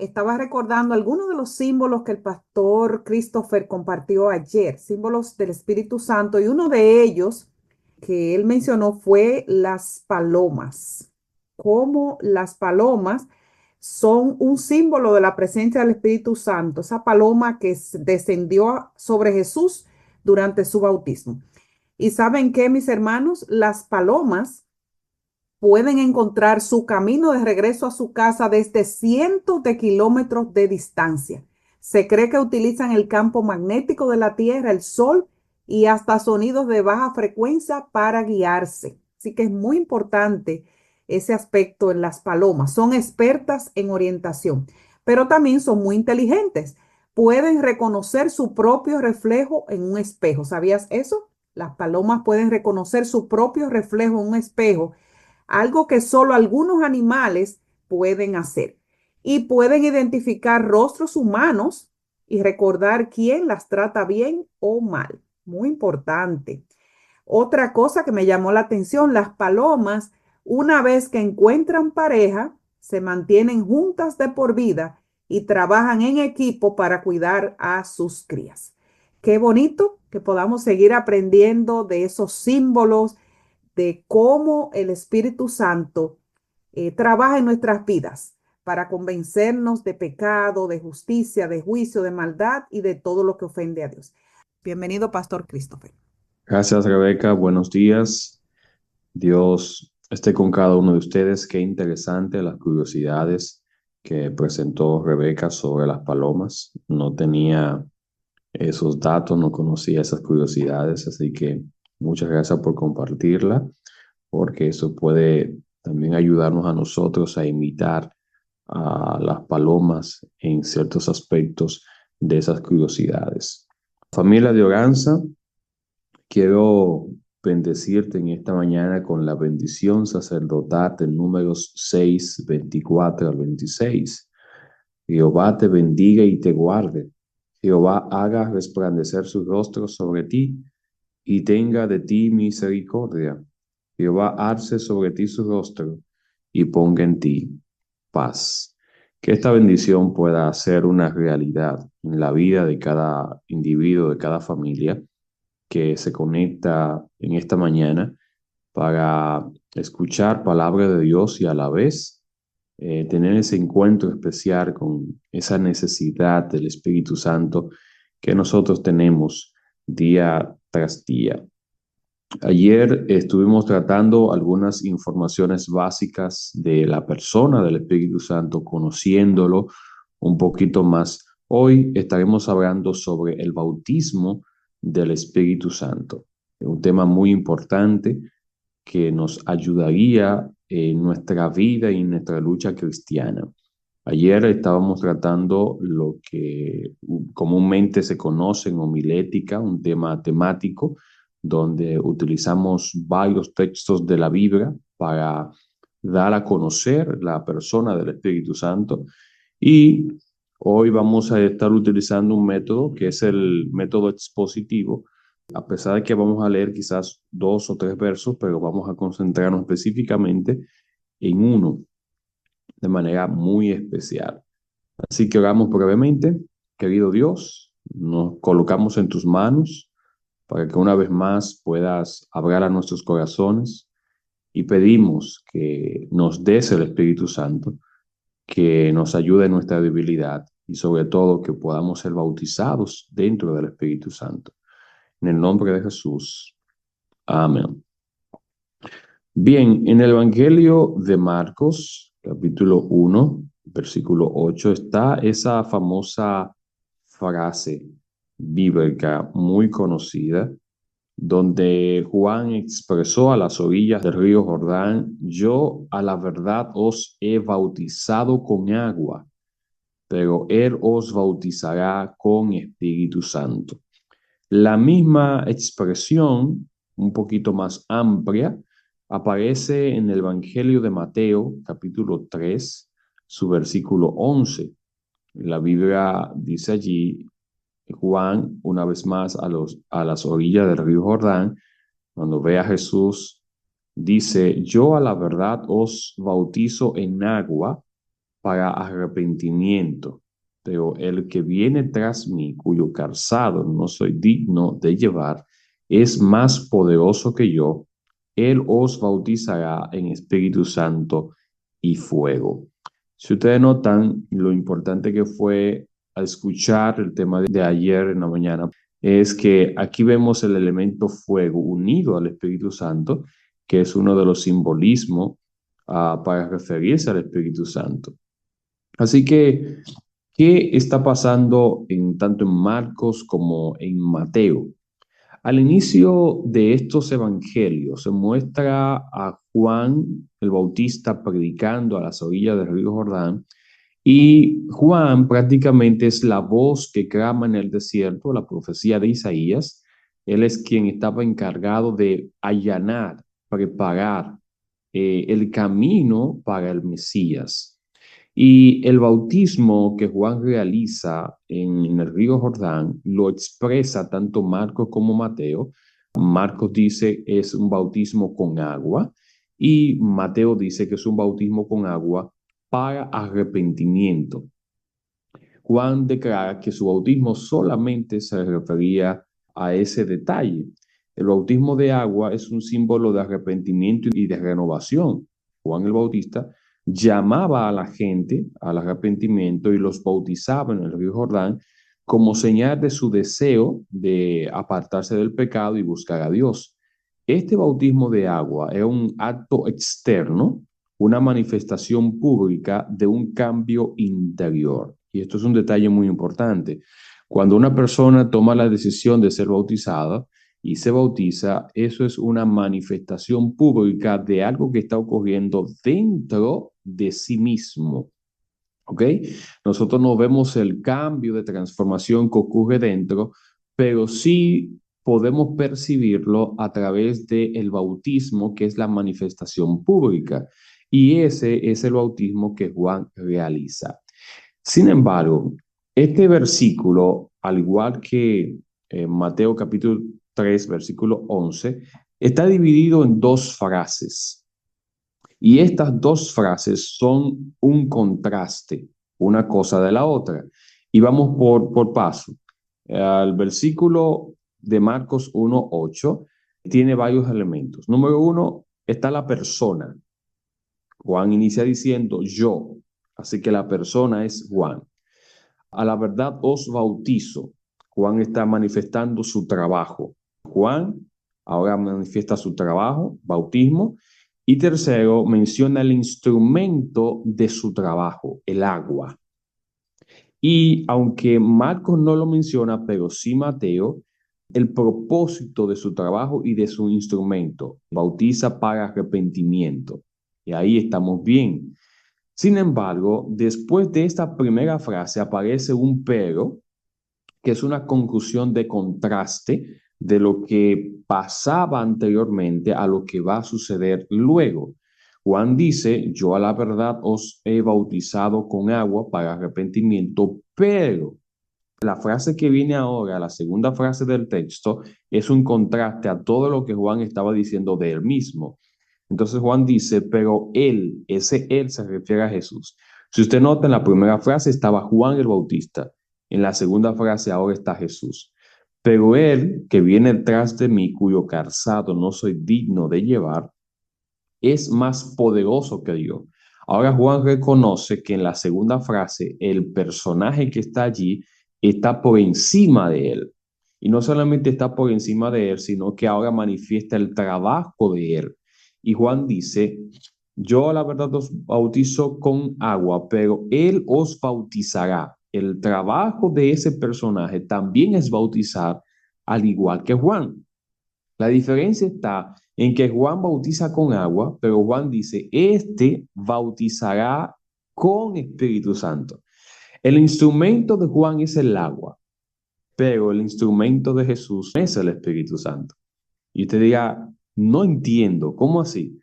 estaba recordando algunos de los símbolos que el pastor Christopher compartió ayer, símbolos del Espíritu Santo, y uno de ellos que él mencionó fue las palomas. Cómo las palomas son un símbolo de la presencia del Espíritu Santo, esa paloma que descendió sobre Jesús durante su bautismo. ¿Y saben qué, mis hermanos? Las palomas pueden encontrar su camino de regreso a su casa desde cientos de kilómetros de distancia. Se cree que utilizan el campo magnético de la Tierra, el Sol y hasta sonidos de baja frecuencia para guiarse. Así que es muy importante ese aspecto en las palomas. Son expertas en orientación, pero también son muy inteligentes. Pueden reconocer su propio reflejo en un espejo. ¿Sabías eso? Las palomas pueden reconocer su propio reflejo en un espejo, algo que solo algunos animales pueden hacer. Y pueden identificar rostros humanos y recordar quién las trata bien o mal. Muy importante. Otra cosa que me llamó la atención, las palomas, una vez que encuentran pareja, se mantienen juntas de por vida y trabajan en equipo para cuidar a sus crías. Qué bonito que podamos seguir aprendiendo de esos símbolos, de cómo el Espíritu Santo trabaja en nuestras vidas para convencernos de pecado, de justicia, de juicio, de maldad y de todo lo que ofende a Dios. Bienvenido, Pastor Christopher. Gracias, Rebeca. Buenos días. Dios esté con cada uno de ustedes. Qué interesante las curiosidades que presentó Rebeca sobre las palomas. No tenía esos datos, no conocía esas curiosidades, así que muchas gracias por compartirla, porque eso puede también ayudarnos a nosotros a imitar a las palomas en ciertos aspectos de esas curiosidades. Familia de Oranza, quiero bendecirte en esta mañana con la bendición sacerdotal en Números 6, 24 al 26. Jehová te bendiga y te guarde. Jehová haga resplandecer su rostro sobre ti y tenga de ti misericordia. Jehová alce sobre ti su rostro y ponga en ti paz. Que esta bendición pueda ser una realidad en la vida de cada individuo, de cada familia que se conecta en esta mañana para escuchar palabra de Dios y a la vez tener ese encuentro especial con esa necesidad del Espíritu Santo que nosotros tenemos día tras día. Ayer estuvimos tratando algunas informaciones básicas de la persona del Espíritu Santo, conociéndolo un poquito más. Hoy estaremos hablando sobre el bautismo del Espíritu Santo, un tema muy importante que nos ayudaría en nuestra vida y en nuestra lucha cristiana. Ayer estábamos tratando lo que comúnmente se conoce en homilética, un tema temático, donde utilizamos varios textos de la Biblia para dar a conocer la persona del Espíritu Santo. Y hoy vamos a estar utilizando un método que es el método expositivo. A pesar de que vamos a leer quizás 2 o 3 versos, pero vamos a concentrarnos específicamente en uno de manera muy especial. Así que oramos brevemente. Querido Dios, nos colocamos en tus manos para que una vez más puedas hablar a nuestros corazones y pedimos que nos des el Espíritu Santo, que nos ayude en nuestra debilidad y sobre todo que podamos ser bautizados dentro del Espíritu Santo. En el nombre de Jesús. Amén. Bien, en el Evangelio de Marcos, capítulo 1, versículo 8, está esa famosa frase bíblica muy conocida, donde Juan expresó a las orillas del río Jordán: yo a la verdad os he bautizado con agua, pero él os bautizará con Espíritu Santo. La misma expresión, un poquito más amplia, aparece en el Evangelio de Mateo, capítulo 3, su versículo 11. La Biblia dice allí: Juan, una vez más a las orillas del río Jordán, cuando ve a Jesús, dice: yo a la verdad os bautizo en agua, para arrepentimiento. Pero el que viene tras mí, cuyo calzado no soy digno de llevar, es más poderoso que yo. Él os bautizará en Espíritu Santo y fuego. Si ustedes notan lo importante que fue al escuchar el tema de ayer en la mañana, es que aquí vemos el elemento fuego unido al Espíritu Santo, que es uno de los simbolismos para referirse al Espíritu Santo. Así que, ¿qué está pasando tanto en Marcos como en Mateo? Al inicio de estos evangelios se muestra a Juan el Bautista predicando a las orillas del río Jordán, y Juan prácticamente es la voz que clama en el desierto, la profecía de Isaías. Él es quien estaba encargado de allanar, preparar el camino para el Mesías. Y el bautismo que Juan realiza en el río Jordán lo expresa tanto Marcos como Mateo. Marcos dice es un bautismo con agua y Mateo dice que es un bautismo con agua para arrepentimiento. Juan declara que su bautismo solamente se refería a ese detalle. El bautismo de agua es un símbolo de arrepentimiento y de renovación. Juan el Bautista llamaba a la gente al arrepentimiento y los bautizaba en el río Jordán como señal de su deseo de apartarse del pecado y buscar a Dios. Este bautismo de agua era un acto externo, una manifestación pública de un cambio interior. Y esto es un detalle muy importante. Cuando una persona toma la decisión de ser bautizada y se bautiza, eso es una manifestación pública de algo que está ocurriendo dentro de sí mismo. ¿Ok? Nosotros no vemos el cambio de transformación que ocurre dentro, pero sí podemos percibirlo a través del bautismo, que es la manifestación pública. Y ese es el bautismo que Juan realiza. Sin embargo, este versículo, al igual que Mateo capítulo 3, versículo 11, está dividido en dos frases. Y estas dos frases son un contraste, una cosa de la otra. Y vamos por paso. El versículo de Marcos 1:8 tiene varios elementos. Número uno, está la persona. Juan inicia diciendo yo, así que la persona es Juan. A la verdad os bautizo. Juan está manifestando su trabajo. Juan ahora manifiesta su trabajo, bautismo. Y tercero, menciona el instrumento de su trabajo, el agua. Y aunque Marcos no lo menciona, pero sí Mateo, el propósito de su trabajo y de su instrumento, bautiza para arrepentimiento. Y ahí estamos bien. Sin embargo, después de esta primera frase aparece un pero, que es una conclusión de contraste de lo que pasaba anteriormente a lo que va a suceder luego. Juan dice, yo a la verdad os he bautizado con agua para arrepentimiento, pero la frase que viene ahora, la segunda frase del texto, es un contraste a todo lo que Juan estaba diciendo de él mismo. Entonces Juan dice, pero él, ese él se refiere a Jesús. Si usted nota, en la primera frase estaba Juan el Bautista. En la segunda frase ahora está Jesús. Pero él, que viene detrás de mí, cuyo calzado no soy digno de llevar, es más poderoso que yo. Ahora Juan reconoce que en la segunda frase el personaje que está allí está por encima de él. Y no solamente está por encima de él, sino que ahora manifiesta el trabajo de él. Y Juan dice, yo la verdad os bautizo con agua, pero él os bautizará. El trabajo de ese personaje también es bautizar, al igual que Juan. La diferencia está en que Juan bautiza con agua, pero Juan dice, este bautizará con Espíritu Santo. El instrumento de Juan es el agua, pero el instrumento de Jesús es el Espíritu Santo. Y usted diga, no entiendo, ¿cómo así?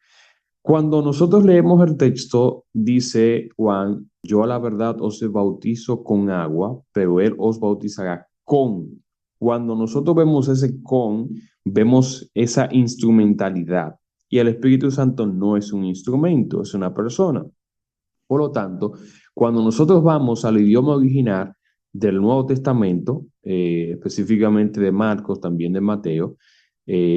Cuando nosotros leemos el texto, dice Juan, yo a la verdad os bautizo con agua, pero él os bautizará con. Cuando nosotros vemos ese con, vemos esa instrumentalidad. Y el Espíritu Santo no es un instrumento, es una persona. Por lo tanto, cuando nosotros vamos al idioma original del Nuevo Testamento, específicamente de Marcos, también de Mateo,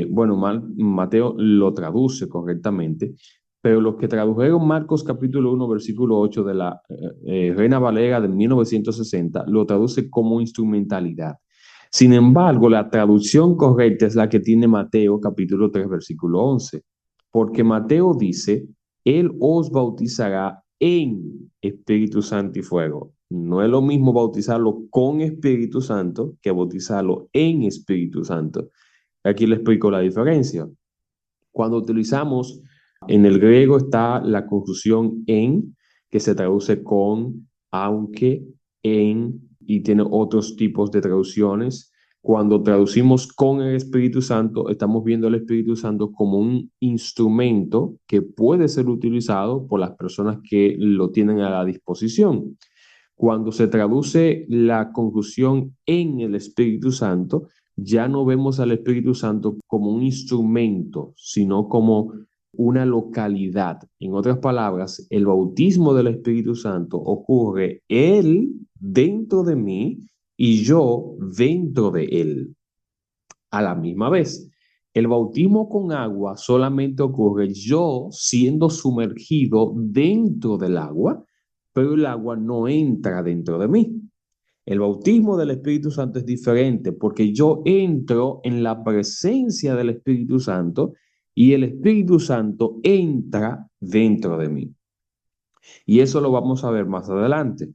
bueno, Mateo lo traduce correctamente, pero los que tradujeron Marcos capítulo 1, versículo 8 de la Reina Valera de 1960, lo traduce como instrumentalidad. Sin embargo, la traducción correcta es la que tiene Mateo capítulo 3, versículo 11, porque Mateo dice, Él os bautizará en Espíritu Santo y fuego. No es lo mismo bautizarlo con Espíritu Santo que bautizarlo en Espíritu Santo. Aquí le explico la diferencia. Cuando utilizamos, en el griego está la conjunción en, que se traduce con, aunque, en, y tiene otros tipos de traducciones. Cuando traducimos con el Espíritu Santo, estamos viendo al Espíritu Santo como un instrumento que puede ser utilizado por las personas que lo tienen a la disposición. Cuando se traduce la conjunción en el Espíritu Santo, ya no vemos al Espíritu Santo como un instrumento, sino como una localidad. En otras palabras, el bautismo del Espíritu Santo ocurre Él dentro de mí y yo dentro de Él a la misma vez. El bautismo con agua solamente ocurre yo siendo sumergido dentro del agua, pero el agua no entra dentro de mí. El bautismo del Espíritu Santo es diferente porque yo entro en la presencia del Espíritu Santo y el Espíritu Santo entra dentro de mí. Y eso lo vamos a ver más adelante.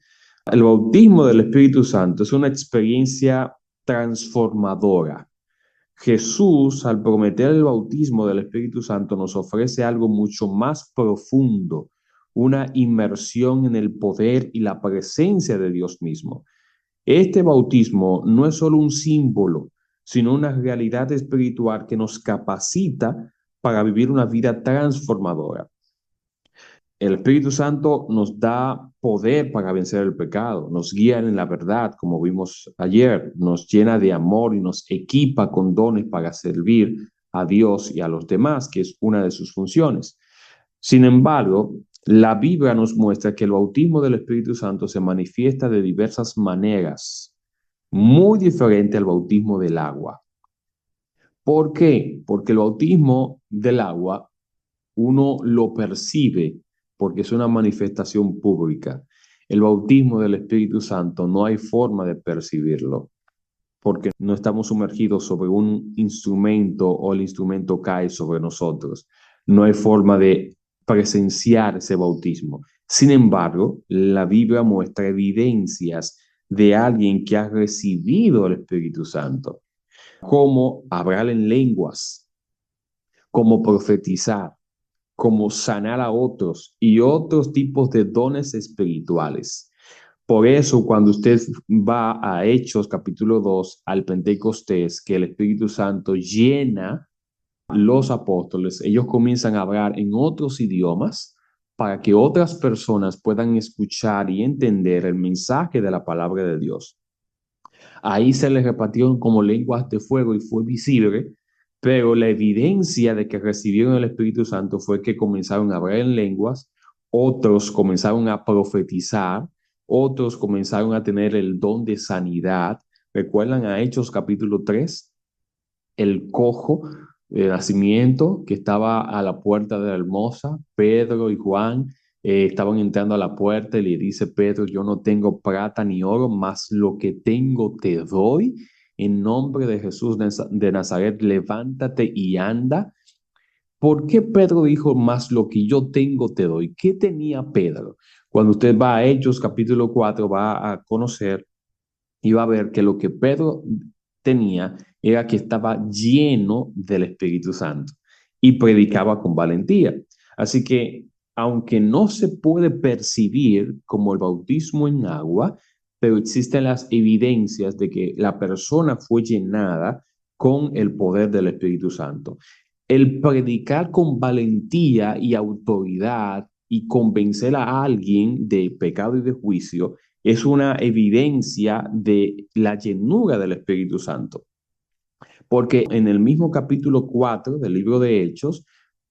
El bautismo del Espíritu Santo es una experiencia transformadora. Jesús, al prometer el bautismo del Espíritu Santo, nos ofrece algo mucho más profundo, una inmersión en el poder y la presencia de Dios mismo. Este bautismo no es solo un símbolo, sino una realidad espiritual que nos capacita para vivir una vida transformadora. El Espíritu Santo nos da poder para vencer el pecado, nos guía en la verdad, como vimos ayer, nos llena de amor y nos equipa con dones para servir a Dios y a los demás, que es una de sus funciones. Sin embargo, la Biblia nos muestra que el bautismo del Espíritu Santo se manifiesta de diversas maneras, muy diferente al bautismo del agua. ¿Por qué? Porque el bautismo del agua uno lo percibe porque es una manifestación pública. El bautismo del Espíritu Santo no hay forma de percibirlo porque no estamos sumergidos sobre un instrumento o el instrumento cae sobre nosotros. No hay forma de presenciar ese bautismo. Sin embargo, la Biblia muestra evidencias de alguien que ha recibido el Espíritu Santo, como hablar en lenguas, como profetizar, como sanar a otros y otros tipos de dones espirituales. Por eso, cuando usted va a Hechos capítulo 2, al Pentecostés, que el Espíritu Santo llena los apóstoles, ellos comienzan a hablar en otros idiomas para que otras personas puedan escuchar y entender el mensaje de la palabra de Dios. Ahí se les repartieron como lenguas de fuego y fue visible, pero la evidencia de que recibieron el Espíritu Santo fue que comenzaron a hablar en lenguas, otros comenzaron a profetizar, otros comenzaron a tener el don de sanidad. ¿Recuerdan a Hechos capítulo 3? El cojo de nacimiento que estaba a la puerta de la hermosa, Pedro y Juan estaban entrando a la puerta y le dice Pedro, yo no tengo plata ni oro, mas lo que tengo te doy. En nombre de Jesús de Nazaret, levántate y anda. ¿Por qué Pedro dijo, más lo que yo tengo te doy? ¿Qué tenía Pedro? Cuando usted va a Hechos capítulo 4, va a conocer y va a ver que lo que Pedro tenía era que estaba lleno del Espíritu Santo y predicaba con valentía. Así que, aunque no se puede percibir como el bautismo en agua, pero existen las evidencias de que la persona fue llenada con el poder del Espíritu Santo. El predicar con valentía y autoridad y convencer a alguien de pecado y de juicio es una evidencia de la llenura del Espíritu Santo. Porque en el mismo capítulo 4 del libro de Hechos,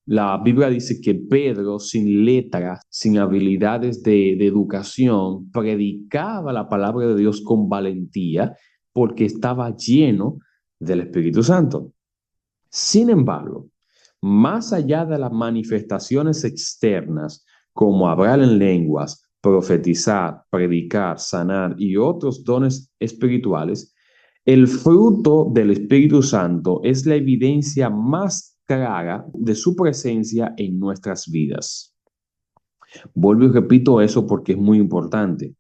La Biblia dice que Pedro, sin letras, sin habilidades de educación, predicaba la palabra de Dios con valentía porque estaba lleno del Espíritu Santo. Sin embargo, más allá de las manifestaciones externas, como hablar en lenguas, profetizar, predicar, sanar y otros dones espirituales, el fruto del Espíritu Santo es la evidencia más clara de su presencia en nuestras vidas. Vuelvo y repito eso porque es muy importante.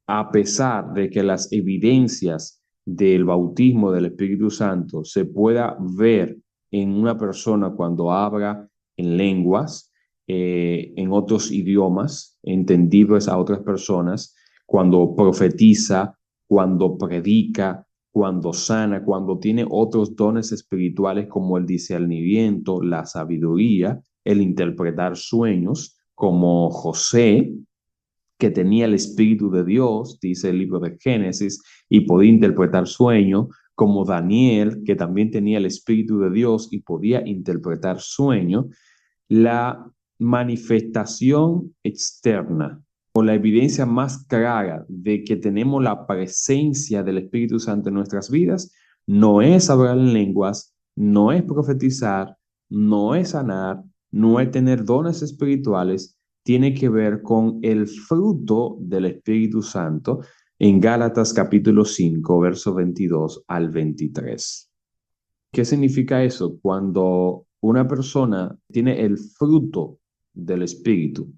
A pesar de que las evidencias del bautismo del Espíritu Santo se pueda ver en una persona cuando habla en lenguas, en otros idiomas, entendibles a otras personas, cuando profetiza, cuando predica, cuando sana, cuando tiene otros dones espirituales como el discernimiento, la sabiduría, el interpretar sueños, como José, que tenía el Espíritu de Dios, dice el libro de Génesis, y podía interpretar sueños, como Daniel, que también tenía el Espíritu de Dios y podía interpretar sueños. La manifestación externa o la evidencia más clara de que tenemos la presencia del Espíritu Santo en nuestras vidas no es hablar en lenguas, no es profetizar, no es sanar, no es tener dones espirituales, tiene que ver con el fruto del Espíritu Santo en Gálatas capítulo 5, verso 22 al 23. ¿Qué significa eso? Cuando una persona tiene el fruto del Espíritu,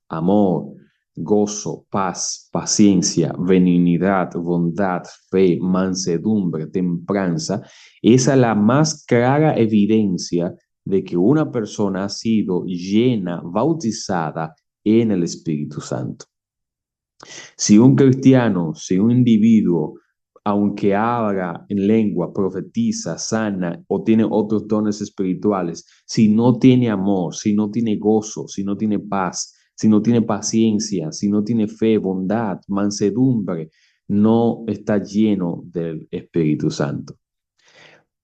amor, gozo, paz, paciencia, benignidad, bondad, fe, mansedumbre, templanza, esa es la más clara evidencia de que una persona ha sido llena, bautizada en el Espíritu Santo. Si un cristiano, si un individuo, aunque habla en lengua, profetiza, sana o tiene otros dones espirituales, si no tiene amor, si no tiene gozo, si no tiene paz, si no tiene paciencia, si no tiene fe, bondad, mansedumbre, no está lleno del Espíritu Santo.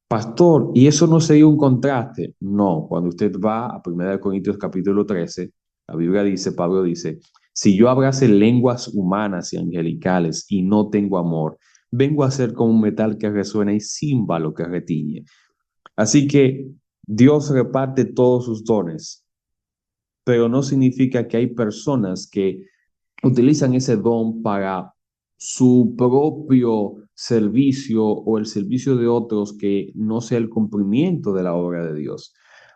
Pastor, ¿y eso no sería un contraste? No, cuando usted va a 1 Corintios capítulo 13, la Biblia dice, Pablo dice, si yo hablase lenguas humanas y angelicales y no tengo amor, vengo a ser como un metal que resuena y címbalo que retiñe. Así que Dios reparte todos sus dones, pero no significa que hay personas que utilizan ese don para su propio servicio o el servicio de otros que no sea el cumplimiento de la obra de Dios.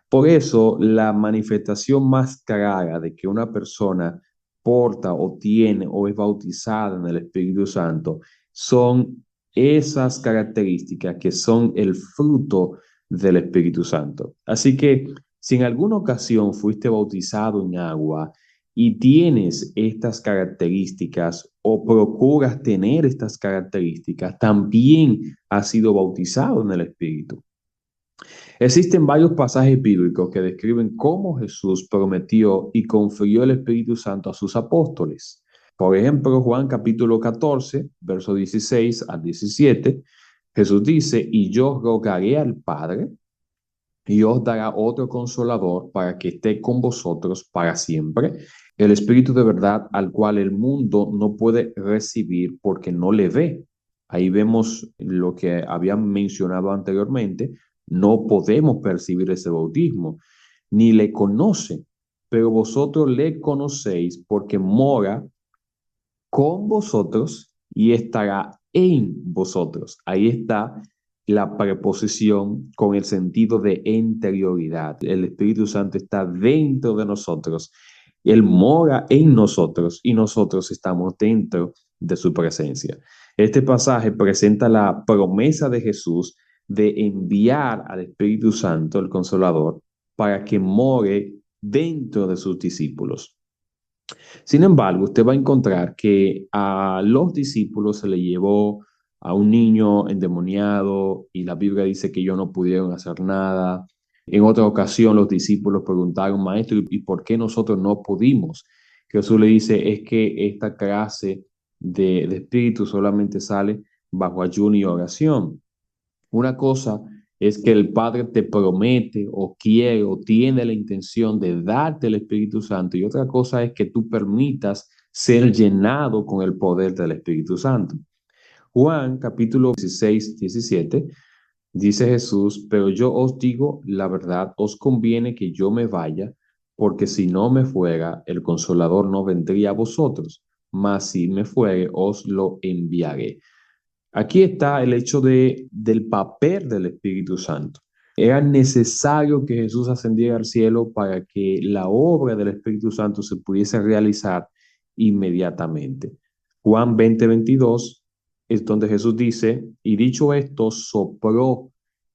Por eso, la manifestación más clara de que una persona porta o tiene o es bautizada en el Espíritu Santo son esas características que son el fruto del Espíritu Santo. Así que si en alguna ocasión fuiste bautizado en agua, y tienes estas características o procuras tener estas características, también has sido bautizado en el Espíritu. Existen varios pasajes bíblicos que describen cómo Jesús prometió y confirió el Espíritu Santo a sus apóstoles. Por ejemplo, Juan capítulo 14, verso 16 al 17, Jesús dice, y yo rogaré al Padre y os dará otro consolador para que esté con vosotros para siempre, el Espíritu de verdad al cual el mundo no puede recibir porque no le ve. Ahí vemos lo que habían mencionado anteriormente, no podemos percibir ese bautismo, ni le conoce, pero vosotros le conocéis porque mora con vosotros y estará en vosotros. Ahí está la preposición con el sentido de interioridad. El Espíritu Santo está dentro de nosotros. Él mora en nosotros y nosotros estamos dentro de su presencia. Este pasaje presenta la promesa de Jesús de enviar al Espíritu Santo, el Consolador, para que more dentro de sus discípulos. Sin embargo, usted va a encontrar que a los discípulos se le llevó a un niño endemoniado y la Biblia dice que ellos no pudieron hacer nada. En otra ocasión los discípulos preguntaron, maestro, ¿y por qué nosotros no pudimos? Jesús le dice, es que esta clase de espíritu solamente sale bajo ayuno y oración. Una cosa es que el Padre te promete o quiere o tiene la intención de darte el Espíritu Santo, y otra cosa es que tú permitas ser llenado con el poder del Espíritu Santo. Juan capítulo 16, 17, dice Jesús: pero yo os digo la verdad, os conviene que yo me vaya, porque si no me fuera, el Consolador no vendría a vosotros, mas si me fuere, os lo enviaré. Aquí está el hecho del papel del Espíritu Santo. Era necesario que Jesús ascendiera al cielo para que la obra del Espíritu Santo se pudiese realizar inmediatamente. Juan 20:22 es donde Jesús dice: y dicho esto, sopló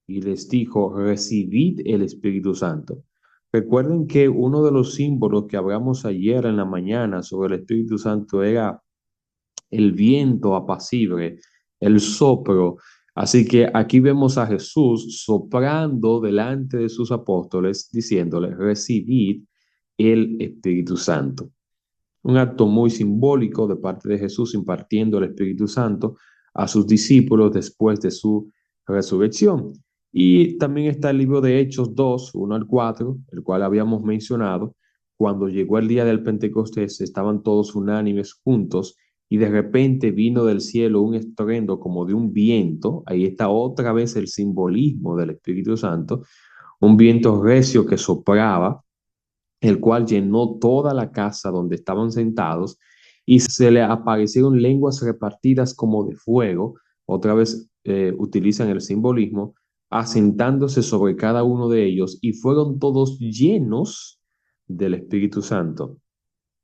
y les dijo: recibid el Espíritu Santo. Recuerden que uno de los símbolos que hablamos ayer en la mañana sobre el Espíritu Santo era el viento apacible, el soplo. Así que aquí vemos a Jesús soplando delante de sus apóstoles, diciéndoles: recibid el Espíritu Santo. Un acto muy simbólico de parte de Jesús impartiendo el Espíritu Santo a sus discípulos después de su resurrección. Y también está el libro de Hechos 2, 1 al 4, el cual habíamos mencionado. Cuando llegó el día del Pentecostés, estaban todos unánimes juntos, y de repente vino del cielo un estruendo como de un viento. Ahí está otra vez el simbolismo del Espíritu Santo, un viento recio que soplaba, el cual llenó toda la casa donde estaban sentados, y se le aparecieron lenguas repartidas como de fuego. Otra vez utilizan el simbolismo, asentándose sobre cada uno de ellos, y fueron todos llenos del Espíritu Santo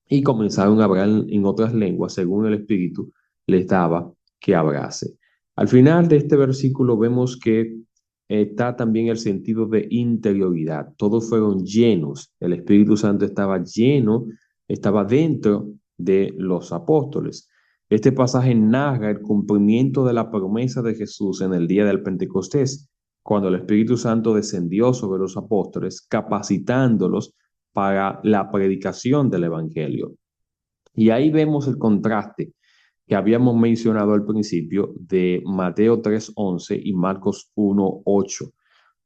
y comenzaron a hablar en otras lenguas según el Espíritu les daba que hablase. Al final de este versículo vemos que está también el sentido de interioridad. Todos fueron llenos, el Espíritu Santo estaba lleno, estaba dentro de los apóstoles. Este pasaje narra el cumplimiento de la promesa de Jesús en el día del Pentecostés, cuando el Espíritu Santo descendió sobre los apóstoles, capacitándolos para la predicación del Evangelio. Y ahí vemos el contraste que habíamos mencionado al principio de Mateo 3:11 y Marcos 1:8.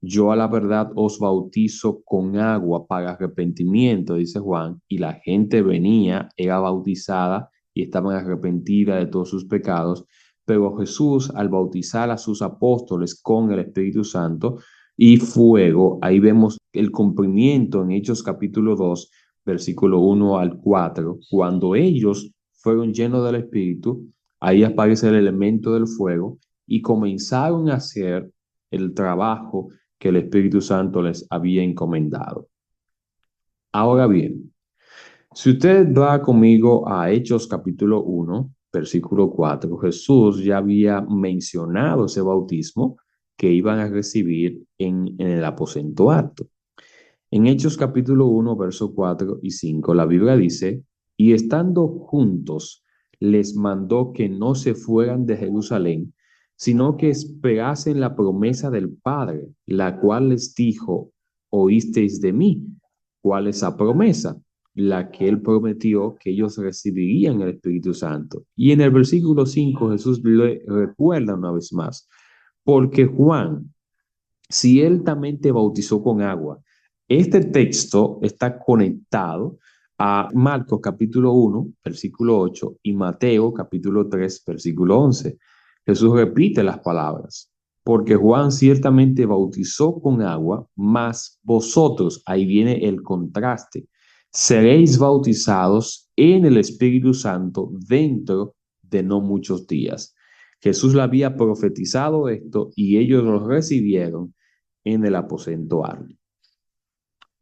Yo a la verdad os bautizo con agua para arrepentimiento, dice Juan, y la gente venía, era bautizada y estaban arrepentidas de todos sus pecados. Pero Jesús, al bautizar a sus apóstoles con el Espíritu Santo y fuego, ahí vemos el cumplimiento en Hechos capítulo 2, versículo 1 al 4, cuando ellos fueron llenos del Espíritu, ahí aparece el elemento del fuego y comenzaron a hacer el trabajo que el Espíritu Santo les había encomendado. Ahora bien, si usted va conmigo a Hechos capítulo 1, versículo 4, Jesús ya había mencionado ese bautismo que iban a recibir en el aposento alto. En Hechos capítulo 1, versos 4 y 5, la Biblia dice: y estando juntos, les mandó que no se fueran de Jerusalén, sino que esperasen la promesa del Padre, la cual les dijo: oísteis de mí. ¿Cuál es esa promesa? La que él prometió que ellos recibirían el Espíritu Santo. Y en el versículo 5 Jesús le recuerda una vez más: porque Juan, si él también te bautizó con agua. Este texto está conectado a Marcos capítulo 1, versículo 8 y Mateo capítulo 3, versículo 11. Jesús repite las palabras: porque Juan ciertamente bautizó con agua, mas vosotros, ahí viene el contraste, seréis bautizados en el Espíritu Santo dentro de no muchos días. Jesús le había profetizado esto y ellos lo recibieron en el aposento alto.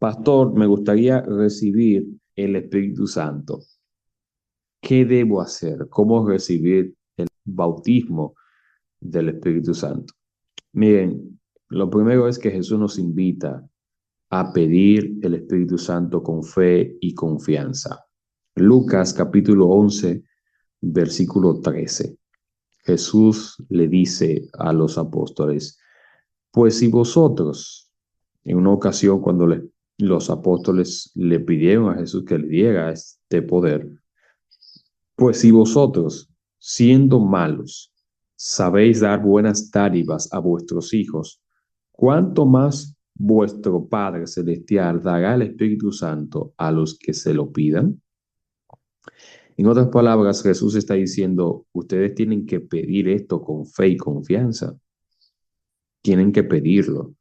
Pastor, me gustaría recibir el Espíritu Santo. ¿Qué debo hacer? ¿Cómo recibir el bautismo del Espíritu Santo? Miren, lo primero es que Jesús nos invita a pedir el Espíritu Santo con fe y confianza. Lucas capítulo 11, versículo 13. Jesús le dice a los apóstoles: pues si vosotros, en una ocasión cuando los apóstoles le pidieron a Jesús que le diera este poder, pues si vosotros, siendo malos, sabéis dar buenas dádivas a vuestros hijos, ¿cuánto más vuestro Padre Celestial dará el Espíritu Santo a los que se lo pidan? En otras palabras, Jesús está diciendo, ustedes tienen que pedir esto con fe y confianza. Tienen que pedirlo.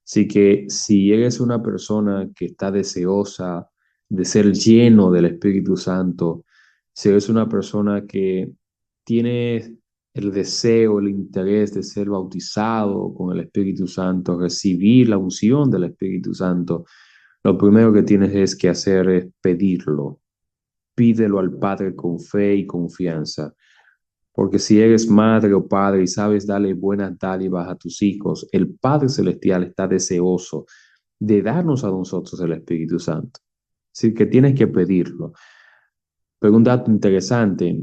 Así que si eres una persona que está deseosa de ser lleno del Espíritu Santo, si eres una persona que tiene el deseo, el interés de ser bautizado con el Espíritu Santo, recibir la unción del Espíritu Santo, lo primero que tienes es que hacer es pedirlo. Pídelo al Padre con fe y confianza. Porque si eres madre o padre y sabes darle buenas dádivas a tus hijos, el Padre Celestial está deseoso de darnos a nosotros el Espíritu Santo. Así que tienes que pedirlo. Pero un dato interesante,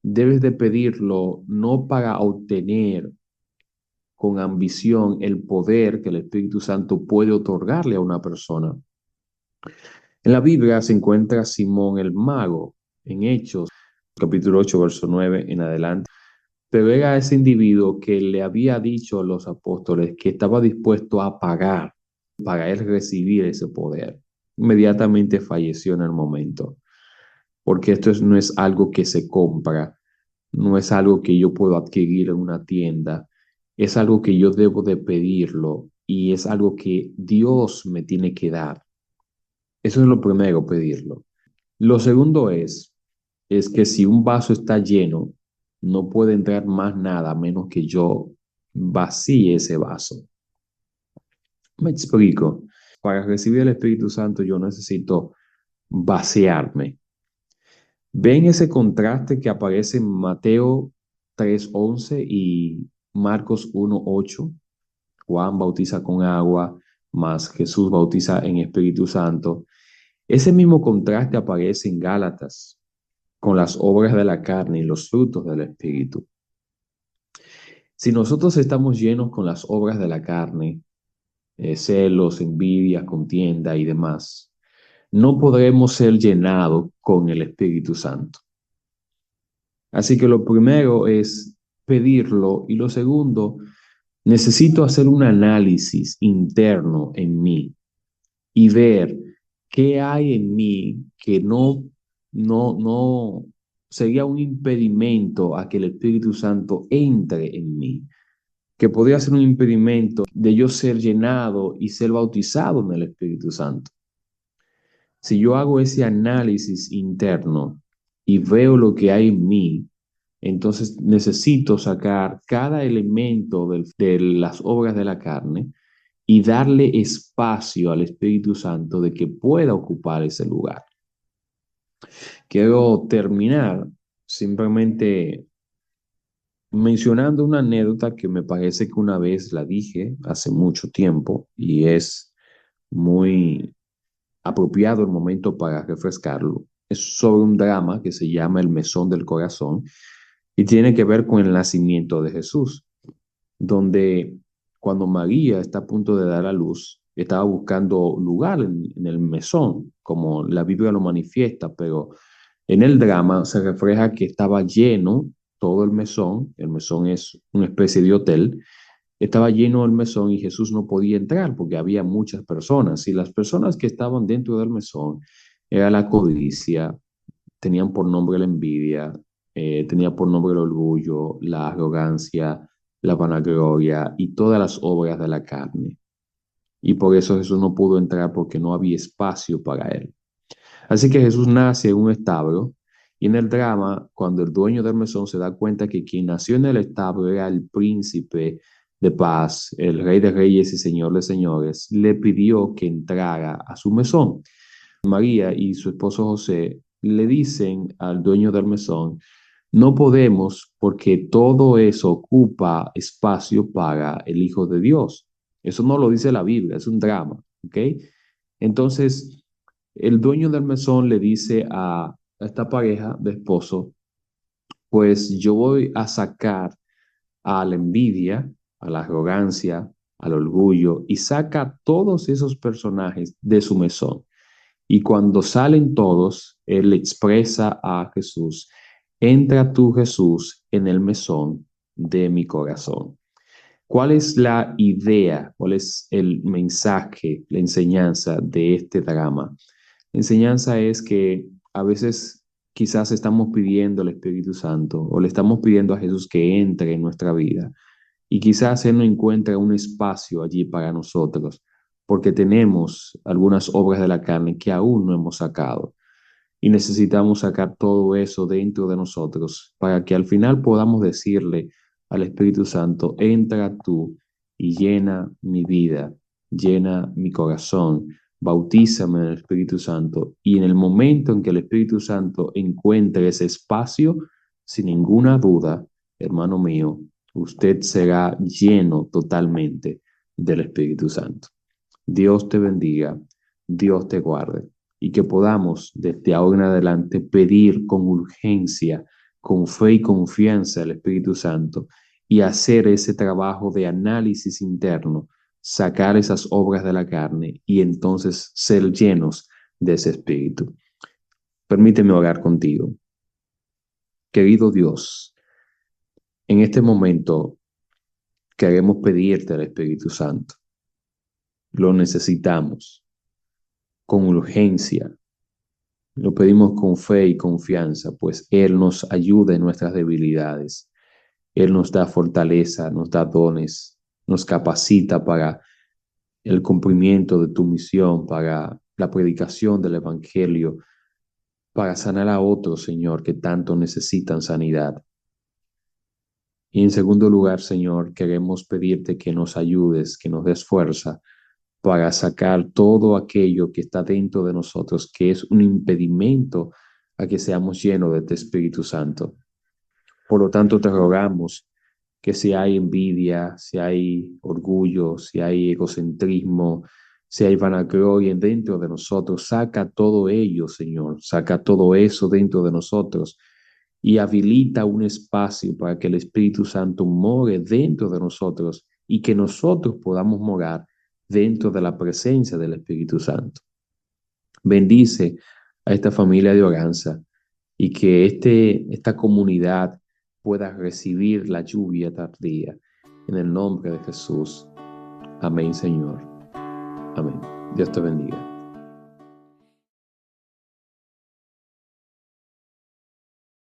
debes de pedirlo no para obtener con ambición el poder que el Espíritu Santo puede otorgarle a una persona. En la Biblia se encuentra Simón el mago, en Hechos, capítulo 8, verso 9 en adelante. Pero era ese individuo que le había dicho a los apóstoles que estaba dispuesto a pagar para él recibir ese poder. Inmediatamente falleció en el momento, porque no es algo que se compra, no es algo que yo puedo adquirir en una tienda, es algo que yo debo de pedirlo y es algo que Dios me tiene que dar. Eso es lo primero, pedirlo. Lo segundo es que si un vaso está lleno, no puede entrar más nada a menos que yo vacíe ese vaso. Me explico. Para recibir el Espíritu Santo yo necesito vaciarme. ¿Ven ese contraste que aparece en Mateo 3:11 y Marcos 1:8? Juan bautiza con agua, más Jesús bautiza en Espíritu Santo. Ese mismo contraste aparece en Gálatas con las obras de la carne y los frutos del Espíritu. Si nosotros estamos llenos con las obras de la carne, celos, envidia, contienda y demás, no podremos ser llenados con el Espíritu Santo. Así que lo primero es pedirlo y lo segundo, necesito hacer un análisis interno en mí y ver qué hay en mí que no sería un impedimento a que el Espíritu Santo entre en mí, que podría ser un impedimento de yo ser llenado y ser bautizado en el Espíritu Santo. Si yo hago ese análisis interno y veo lo que hay en mí, entonces necesito sacar cada elemento de las obras de la carne y darle espacio al Espíritu Santo de que pueda ocupar ese lugar. Quiero terminar simplemente mencionando una anécdota que me parece que una vez la dije hace mucho tiempo y es muy apropiado el momento para refrescarlo. Es sobre un drama que se llama El Mesón del Corazón y tiene que ver con el nacimiento de Jesús, donde cuando María está a punto de dar a luz, estaba buscando lugar en el mesón, como la Biblia lo manifiesta, pero en el drama se refleja que estaba lleno todo el mesón es una especie de hotel, estaba lleno el mesón y Jesús no podía entrar porque había muchas personas y las personas que estaban dentro del mesón era la codicia, tenían por nombre la envidia, tenía por nombre el orgullo, la arrogancia, la vanagloria y todas las obras de la carne. Y por eso Jesús no pudo entrar porque no había espacio para él. Así que Jesús nace en un establo y en el drama, cuando el dueño del mesón se da cuenta que quien nació en el establo era el príncipe de paz, el rey de reyes y señor de señores, le pidió que entrara a su mesón. María y su esposo José le dicen al dueño del mesón, no podemos porque todo eso ocupa espacio para el Hijo de Dios. Eso no lo dice la Biblia, es un drama, ¿ok? Entonces, el dueño del mesón le dice a esta pareja de esposo, pues yo voy a sacar a la envidia, a la arrogancia, al orgullo y saca todos esos personajes de su mesón. Y cuando salen todos, él expresa a Jesús, entra tú Jesús en el mesón de mi corazón. ¿Cuál es la idea? ¿Cuál es el mensaje, la enseñanza de este drama? La enseñanza es que a veces quizás estamos pidiendo al Espíritu Santo o le estamos pidiendo a Jesús que entre en nuestra vida y quizás Él no encuentra un espacio allí para nosotros porque tenemos algunas obras de la carne que aún no hemos sacado y necesitamos sacar todo eso dentro de nosotros para que al final podamos decirle al Espíritu Santo, entra tú y llena mi vida, llena mi corazón, bautízame en el Espíritu Santo. Y en el momento en que el Espíritu Santo encuentre ese espacio, sin ninguna duda, hermano mío, usted será lleno totalmente del Espíritu Santo. Dios te bendiga, Dios te guarde y que podamos desde ahora en adelante pedir con urgencia, con fe y confianza al Espíritu Santo y hacer ese trabajo de análisis interno, sacar esas obras de la carne y entonces ser llenos de ese Espíritu. Permíteme orar contigo. Querido Dios, en este momento queremos pedirte al Espíritu Santo. Lo necesitamos con urgencia. Lo pedimos con fe y confianza, pues Él nos ayuda en nuestras debilidades. Él nos da fortaleza, nos da dones, nos capacita para el cumplimiento de tu misión, para la predicación del Evangelio, para sanar a otros, Señor, que tanto necesitan sanidad. Y en segundo lugar, Señor, queremos pedirte que nos ayudes, que nos des fuerza para sacar todo aquello que está dentro de nosotros, que es un impedimento a que seamos llenos de tu Espíritu Santo. Por lo tanto, te rogamos que si hay envidia, si hay orgullo, si hay egocentrismo, si hay vanagloria dentro de nosotros, saca todo ello, Señor, saca todo eso dentro de nosotros y habilita un espacio para que el Espíritu Santo more dentro de nosotros y que nosotros podamos morar dentro de la presencia del Espíritu Santo. Bendice a esta familia de Oranza y que esta comunidad pueda recibir la lluvia tardía. En el nombre de Jesús. Amén, Señor. Amén. Dios te bendiga.